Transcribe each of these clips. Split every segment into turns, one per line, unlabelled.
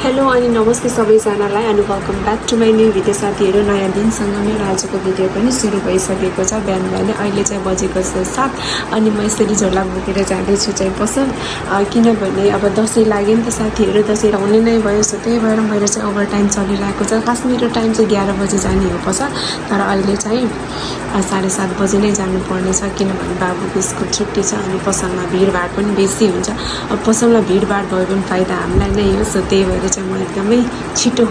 Hello अनि नमस्ते सबैजनालाई अनि welcome back to my new video. साथीहरू नयाँ दिनसँग मेरो आजको भिडियो पनि सुरु भइसकेको छ। बिहान बिहान अहिले चाहिँ बजेको छ 7 अनि म यसरी झोला बोकेर जाँदैछु चाहिँ पसल, किनभने अब दसैँ लाग्यो नि त साथीहरू, दसैँ आउने नै भयो। सो त्यही भएर मेरो चाहिँ ओभर टाइम चलिरहेको छ। खास मेरो टाइम चाहिँ 11 बजे जाने हो पसल, तर अहिले चाहिँ 7:30 बजे नै जानुपर्ने छ, किनभने बाबुको स्कुल छुट्टी छ अनि पसलमा भिडभाड पनि बेसी हुन्छ। अब पसलमा भिडभाड भयो भने फाइदा हामीलाई नै हो। सो त्यही भएर चाहिँ म एकदमै छिटो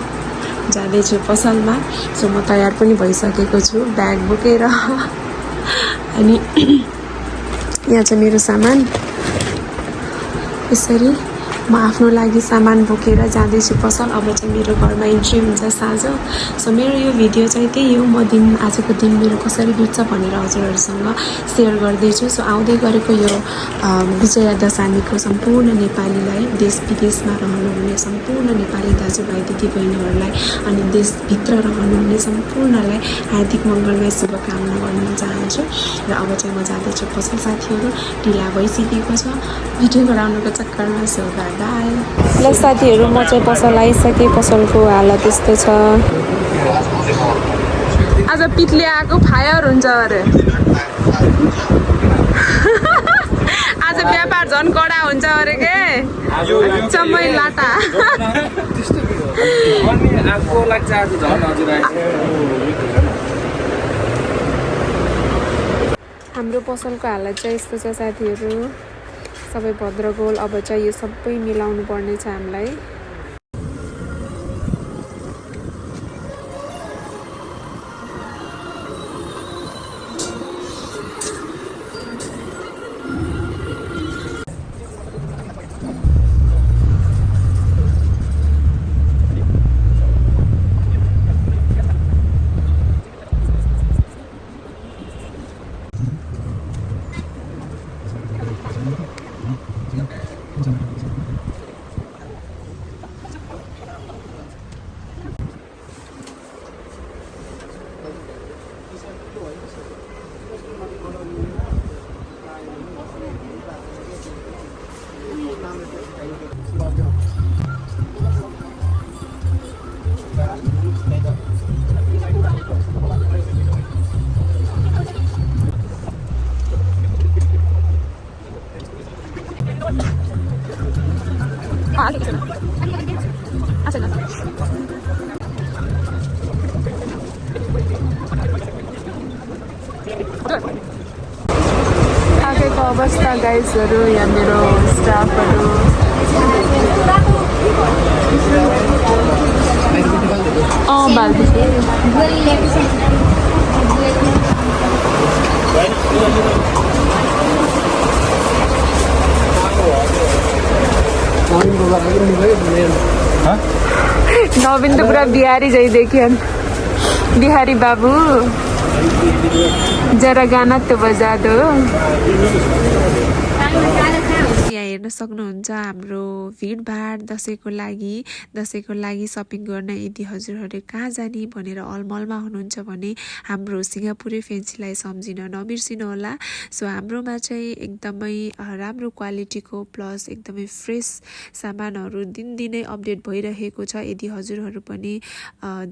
जाँदैछु पसलमा। सो म तयार पनि भइसकेको छु ब्याग बोकेर अनि यहाँ चाहिँ मेरो सामान, यसरी म आफ्नो लागि सामान बोकेर जाँदैछु पसल। अब चाहिँ मेरो घरमा इन्ट्री हुन्छ साँझ। सो मेरो यो भिडियो चाहिँ त्यही हो, म आजको दिन मेरो कसरी बित्छ भनेर हजुरहरूसँग सेयर गर्दैछु। सो आउँदै गरेको यो विजया दशमीको सम्पूर्ण नेपालीलाई, देश विदेशमा रहनुहुने सम्पूर्ण नेपाली दाजुभाइ दिदीबहिनीहरूलाई अनि देशभित्र रहनुहुने सम्पूर्णलाई हार्दिक मङ्गलमय शुभकामना गर्न चाहन्छु। र अब चाहिँ म जाँदैछु पसल। साथीहरू ढिला भइसकेको छ भिडियो गराउनुको चक्करमा। So by. ल साथीहरू, म चाहिँ पसल आइसकेँ। पसलको हालत यस्तो छ। आज पिठले आएको फायर हुन्छ अरे। आज व्यापार झन् कडा हुन्छ अरे के चम्मै लाटा। हाम्रो पसलको हालत चाहिँ यस्तो छ साथीहरू, सबै भद्रगोल। अब चाहिँ यो सबै मिलाउनु पर्ने छ हामीलाई। आगेको अवस्था गाइजहरू, यहाँ मेरो स्टाफहरू। बाल्टी नवीन तो पूरा बिहारी जाइ देखिए। बिहारी बाबू जरा गाना तो बजा दो। यहाँ हेर्न सक्नुहुन्छ हाम्रो भिडभाड दसैँको लागि सपिङ गर्न। यदि हजुरहरू कहाँ जाने भनेर अलमलमा हुनुहुन्छ भने हाम्रो सिङ्गापुरे फेन्सीलाई सम्झिन नबिर्सिनु होला। सो हाम्रोमा चाहिँ एकदमै राम्रो क्वालिटीको प्लस एकदमै फ्रेस सामानहरू दिनदिनै अपडेट भइरहेको छ। यदि हजुरहरू पनि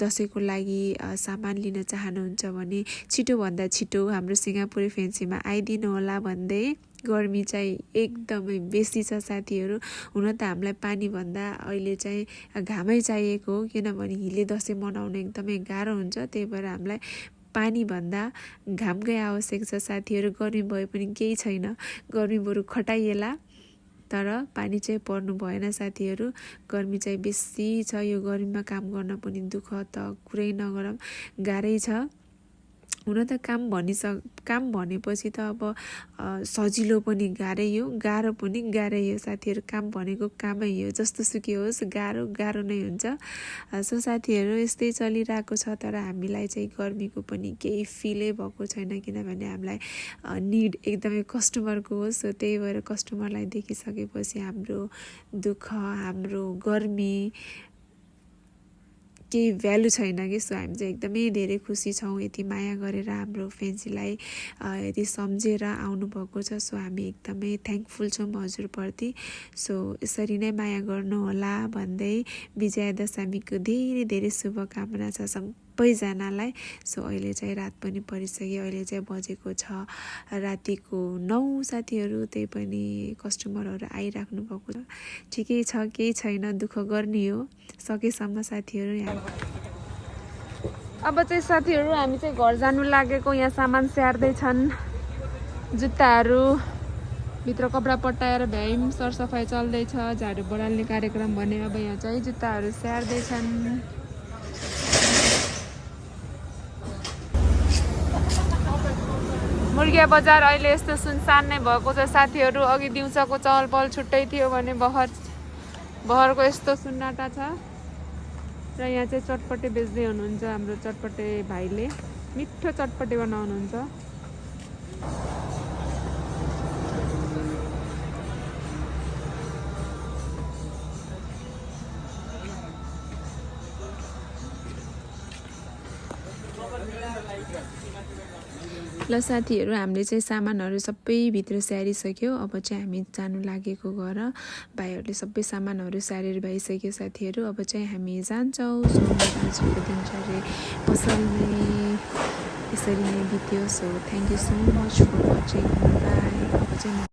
दसैँको लागि सामान लिन चाहनुहुन्छ भने छिटोभन्दा छिटो हाम्रो सिङ्गापुरे फेन्सीमा आइदिनु होला भन्दै। गर्मी चाहिँ एकदमै बेसी छ साथीहरू। हुन त हामीलाई पानीभन्दा अहिले चाहिँ घामै चाहिएको हो, किनभने हिले दसैँ मनाउन एकदमै गाह्रो हुन्छ। त्यही भएर हामीलाई पानीभन्दा घामकै आवश्यक छ साथीहरू। गर्मी भए पनि केही छैन, गर्मी बरु खटाइएला, तर पानी चाहिँ पर्नु भएन साथीहरू। गर्मी चाहिँ बेसी छ। यो गर्मीमा काम गर्न पनि दुःख त कुरै नगरौँ, गाह्रै छ। हुन त काम भनेपछि त अब सजिलो पनि गाह्रै हो, गाह्रो पनि गाह्रै हो साथीहरू। काम भनेको कामै हो, जस्तो सुकै होस् गाह्रो नै हुन्छ। सो साथीहरू यस्तै चलिरहेको छ। तर हामीलाई चाहिँ गर्मीको पनि केही फिलै भएको छैन, किनभने हामीलाई निड एकदमै कस्टमरको हो। सो त्यही भएर कस्टमरलाई देखिसकेपछि हाम्रो दुःख, हाम्रो गर्मी केही भ्यालु छैन कि सो हामी चाहिँ एकदमै धेरै खुसी छौँ यति माया गरेर हाम्रो फेन्सीलाई यति सम्झेर आउनुभएको छ सो हामी एकदमै थ्याङ्कफुल छौँ हजुरप्रति सो यसरी नै माया गर्नुहोला भन्दै विजया दशमीको धेरै धेरै शुभकामना छ सबैजनालाई सो अहिले चाहिँ रात पनि परिसक्यो अहिले चाहिँ बजेको छ रातिको 9 साथीहरू त्यही पनि कस्टमरहरू आइराख्नु भएको छ ठिकै छ केही छैन दुःख गर्ने हो सकेसम्म साथीहरू यहाँ अब चाहिँ साथीहरू हामी चाहिँ घर जानु लागेको यहाँ सामान स्याहार्दैछन् जुत्ताहरू भित्र कपडा पट्टाएर भ्याइम सरसफाइ चल्दैछ झाडु बढाल्ने कार्यक्रम भने अब यहाँ चाहिँ जुत्ताहरू स्याहार्दैछन् मुर्गिया बजार अहिले यस्तो सुनसान नै भएको छ साथीहरू अघि दिउँसोको चहल पहल छुट्टै थियो भने बहरको यस्तो सुन्नाटा छ र यहाँ चाहिँ चटपटे बेच्दै हुनुहुन्छ हाम्रो चटपटे भाइले मिठो चटपटे बनाउनुहुन्छ ल साथीहरू हामीले चाहिँ सामानहरू सबै भित्र स्याहारिसक्यो अब चाहिँ हामी जानु लागेको घर भाइहरूले सबै सामानहरू स्याहारेर भइसक्यो साथीहरू अब चाहिँ हामी जान्छौँ सो आजको दिनचर्या पसल नै यसरी नै बित्यो so thank you so much for watching bye अब चाहिँ